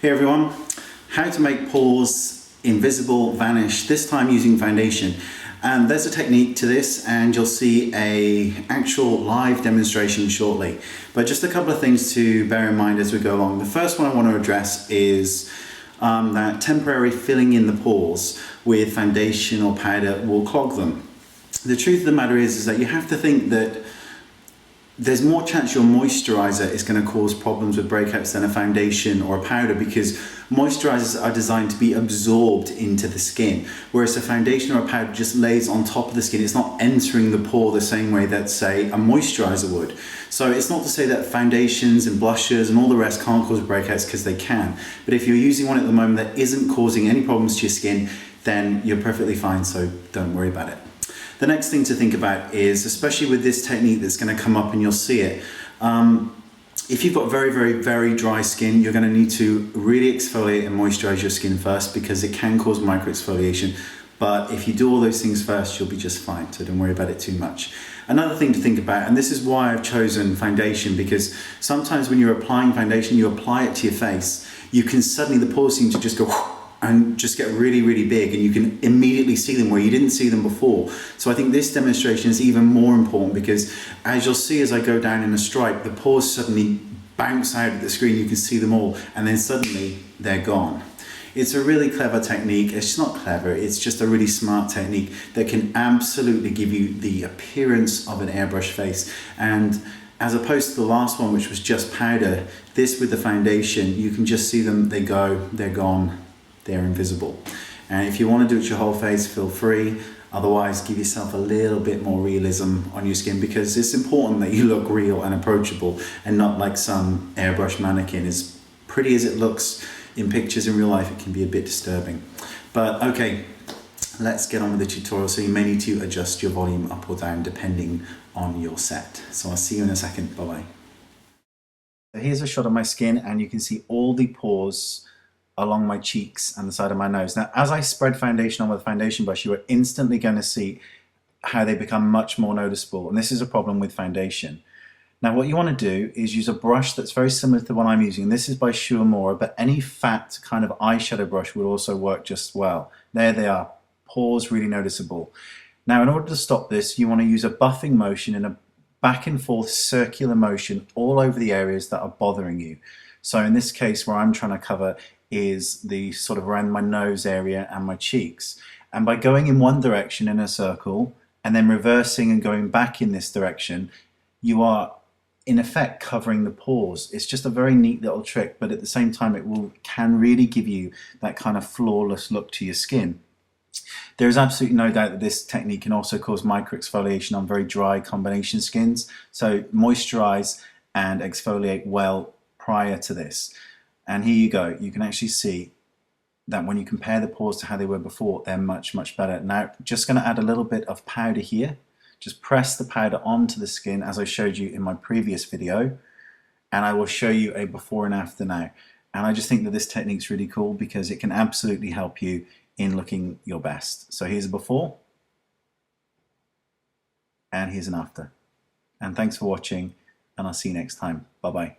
Hey everyone, how to make pores invisible vanish, this time using foundation. And there's a technique to this and you'll see a actual live demonstration shortly. But just a couple of things to bear in mind as we go along. The first one I want to address is that temporary filling in the pores with foundation or powder will clog them. The truth of the matter is that you have to think that there's more chance your moisturizer is going to cause problems with breakouts than a foundation or a powder, because moisturizers are designed to be absorbed into the skin, whereas a foundation or a powder just lays on top of the skin. It's not entering the pore the same way that, say, a moisturizer would. So it's not to say that foundations and blushes and all the rest can't cause breakouts, because they can. But if you're using one at the moment that isn't causing any problems to your skin, then you're perfectly fine, so don't worry about it. The next thing to think about is, especially with this technique that's going to come up and you'll see it, if you've got very dry skin, you're going to need to really exfoliate and moisturize your skin first, because it can cause microexfoliation. But if you do all those things first, you'll be just fine, so don't worry about it too much. Another thing to think about, and this is why I've chosen foundation, because sometimes when you're applying foundation, you apply it to your face, you can suddenly, the pores seem to just go and just get really big, and you can immediately see them where you didn't see them before. So I think this demonstration is even more important, because as you'll see as I go down in a stripe, the pores suddenly bounce out of the screen, you can see them all, and then suddenly they're gone. It's a really clever technique. It's not clever, it's just a really smart technique that can absolutely give you the appearance of an airbrush face. And as opposed to the last one, which was just powder, this with the foundation, you can just see them, they go, they're gone, they're invisible. And if you want to do it your whole face, feel free. Otherwise, give yourself a little bit more realism on your skin, because it's important that you look real and approachable and not like some airbrush mannequin. As pretty as it looks in pictures, in real life it can be a bit disturbing. But okay, let's get on with the tutorial. So you may need to adjust your volume up or down depending on your set. So I'll see you in a second. Bye-bye. So here's a shot of my skin, and you can see all the pores along my cheeks and the side of my nose. Now, as I spread foundation on with a foundation brush, you are instantly going to see how they become much more noticeable. And this is a problem with foundation. Now, what you want to do is use a brush that's very similar to the one I'm using. This is by Shuamura, but any fat kind of eyeshadow brush would also work just well. There they are, pores really noticeable. Now, in order to stop this, you want to use a buffing motion in a back and forth circular motion all over the areas that are bothering you. So in this case, where I'm trying to cover is the sort of around my nose area and my cheeks. And by going in one direction in a circle and then reversing and going back in this direction, you are in effect covering the pores. It's just a very neat little trick, but at the same time it can really give you that kind of flawless look to your skin. There is absolutely no doubt that this technique can also cause microexfoliation on very dry combination skins. So moisturize and exfoliate well prior to this. And here you go, you can actually see that when you compare the pores to how they were before, they're much better. Now, just going to add a little bit of powder here. Just press the powder onto the skin as I showed you in my previous video, and I will show you a before and after now. And I just think that this technique is really cool because it can absolutely help you in looking your best. So here's a before, and here's an after. And thanks for watching, and I'll see you next time. Bye-bye.